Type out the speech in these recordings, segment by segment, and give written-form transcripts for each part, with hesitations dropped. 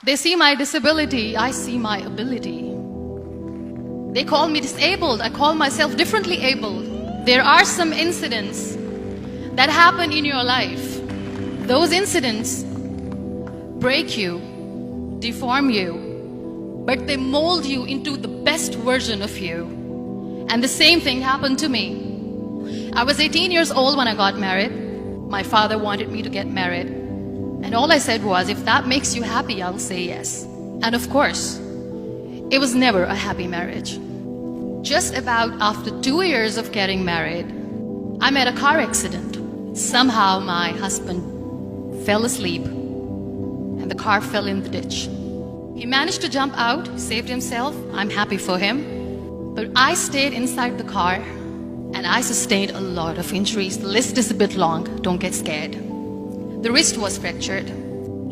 They see my disability, I see my ability. They call me disabled, I call myself differently abled. There are some incidents that happen in your life. Those incidents break you, deform you, but they mold you into the best version of you. And the same thing happened to me. I was 18 years old when I got married. My father wanted me to get married. And all I said was, if that makes you happy, I'll say yes. And of course, it was never a happy marriage. Just about after 2 years of getting married, I met a car accident. Somehow my husband fell asleep and the car fell in the ditch. He managed to jump out, saved himself. I'm happy for him. But I stayed inside the car and I sustained a lot of injuries. The list is a bit long, don't get scared. The wrist was fractured.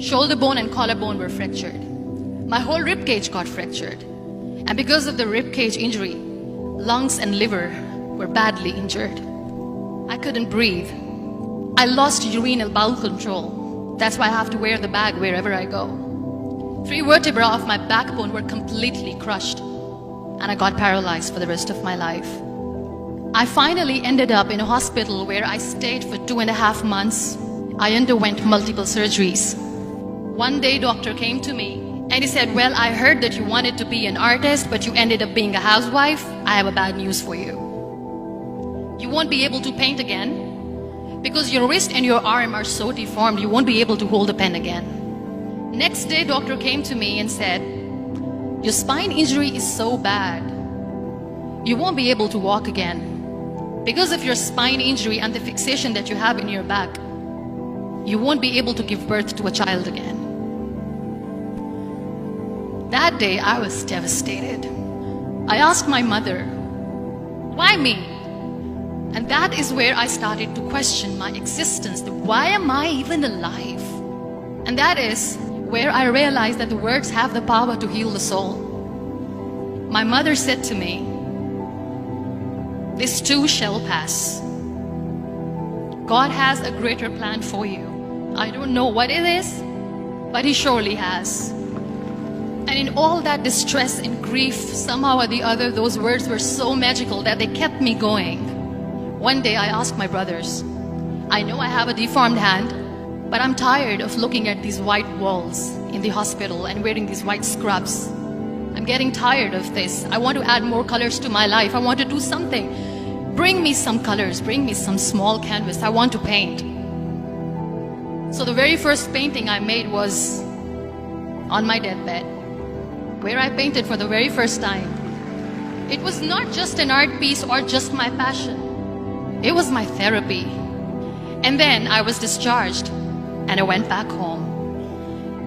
Shoulder bone and collarbone were fractured. My whole rib cage got fractured. And because of the rib cage injury, lungs and liver were badly injured. I couldn't breathe. I lost urinary bowel control. That's why I have to wear the bag wherever I go. 3 vertebrae of my backbone were completely crushed. And I got paralyzed for the rest of my life. I finally ended up in a hospital where I stayed for 2.5 months. I underwent multiple surgeries. One day, doctor came to me and he said, well, I heard that you wanted to be an artist, but you ended up being a housewife. I have a bad news for you. You won't be able to paint again because your wrist and your arm are so deformed, you won't be able to hold a pen again. Next day, doctor came to me and said, your spine injury is so bad, you won't be able to walk again. Because of your spine injury and the fixation that you have in your back, you won't be able to give birth to a child again. That day, I was devastated. I asked my mother, why me? And that is where I started to question my existence. Why am I even alive? And that is where I realized that the words have the power to heal the soul. My mother said to me, this too shall pass. God has a greater plan for you. I don't know what it is, but He surely has. And in all that distress and grief, somehow or the other, those words were so magical that they kept me going. One day I asked my brothers, I know I have a deformed hand, but I'm tired of looking at these white walls in the hospital and wearing these white scrubs. I'm getting tired of this. I want to add more colors to my life. I want to do something. Bring me some colors. Bring me some small canvas. I want to paint. So the very first painting I made was on my deathbed, where I painted for the very first time. It was not just an art piece or just my passion. It was my therapy. And then I was discharged and I went back home.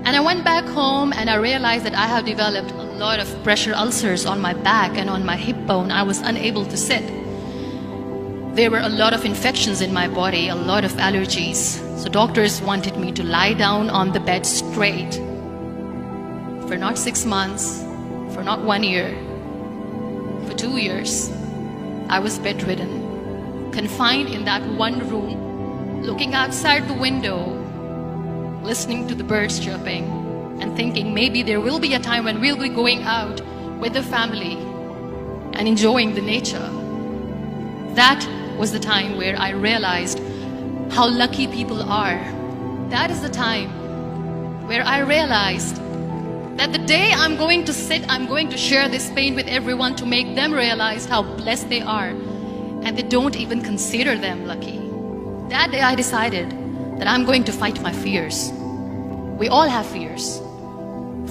And I went back home and I realized that I have developed a lot of pressure ulcers on my back and on my hip bone. I was unable to sit. There were a lot of infections in my body, a lot of allergies. So doctors wanted me to lie down on the bed straight for not 6 months, for not 1 year, for 2 years. I was bedridden, confined in that one room, looking outside the window, listening to the birds chirping and thinking maybe there will be a time when we'll be going out with the family and enjoying the nature. That was the time where I realized how lucky people are. That is the time where I realized that the day I'm going to sit, I'm going to share this pain with everyone to make them realize how blessed they are, and they don't even consider them lucky. That day I decided that I'm going to fight my fears. We all have fears.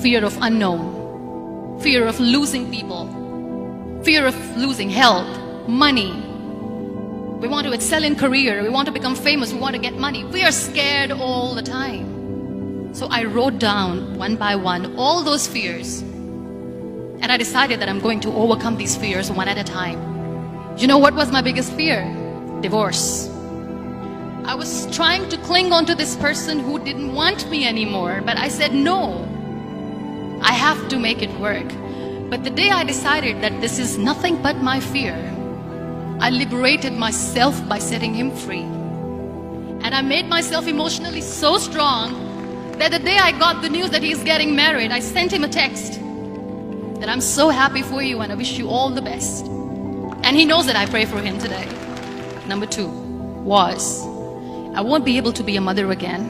Fear of unknown, fear of losing people, fear of losing health, money. We want to excel in career, we want to become famous, we want to get money. We are scared all the time. So I wrote down one by one all those fears. And I decided that I'm going to overcome these fears one at a time. You know what was my biggest fear? Divorce. I was trying to cling on to this person who didn't want me anymore, but I said no. I have to make it work. But the day I decided that this is nothing but my fear, I liberated myself by setting him free. And I made myself emotionally so strong that the day I got the news that he's getting married, I sent him a text that I'm so happy for you and I wish you all the best. And he knows that I pray for him today. Number 2 was, I won't be able to be a mother again.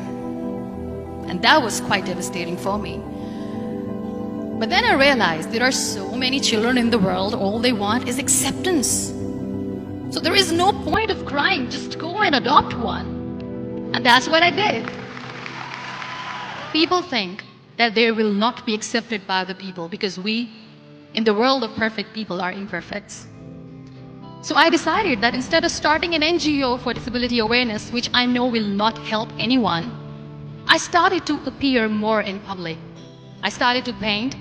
And that was quite devastating for me. But then I realized there are so many children in the world, all they want is acceptance. So there is no point of crying, just go and adopt one. And that's what I did. People think that they will not be accepted by the people because we, in the world of perfect people, are imperfects. So I decided that instead of starting an NGO for disability awareness, which I know will not help anyone, I started to appear more in public. I started to paint.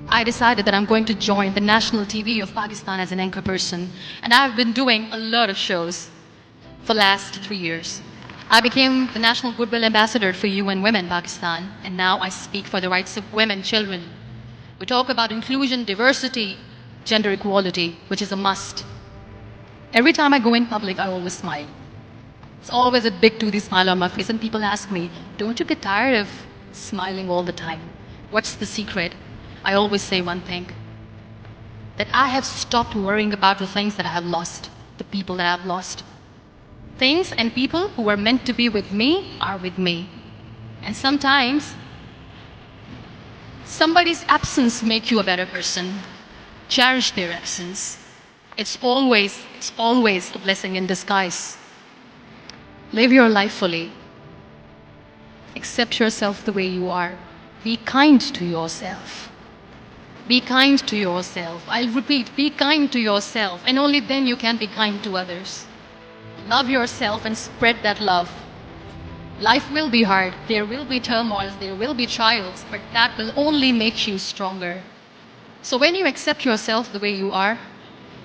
I decided that I'm going to join the national TV of Pakistan as an anchor person. And I've been doing a lot of shows for the last 3 years. I became the National Goodwill Ambassador for UN Women Pakistan. And now I speak for the rights of women, children. We talk about inclusion, diversity, gender equality, which is a must. Every time I go in public, I always smile. It's always a big toothy smile on my face, and people ask me, don't you get tired of smiling all the time? What's the secret? I always say one thing, that I have stopped worrying about the things that I have lost, the people that I have lost. Things and people who were meant to be with me are with me. And sometimes, somebody's absence makes you a better person. Cherish their absence. It's always a blessing in disguise. Live your life fully. Accept yourself the way you are. Be kind to yourself. Be kind to yourself. I'll repeat, be kind to yourself, and only then you can be kind to others. Love yourself and spread that love. Life will be hard. There will be turmoils, there will be trials, but that will only make you stronger. So when you accept yourself the way you are,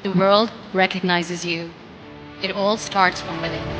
the world recognizes you. It all starts from within.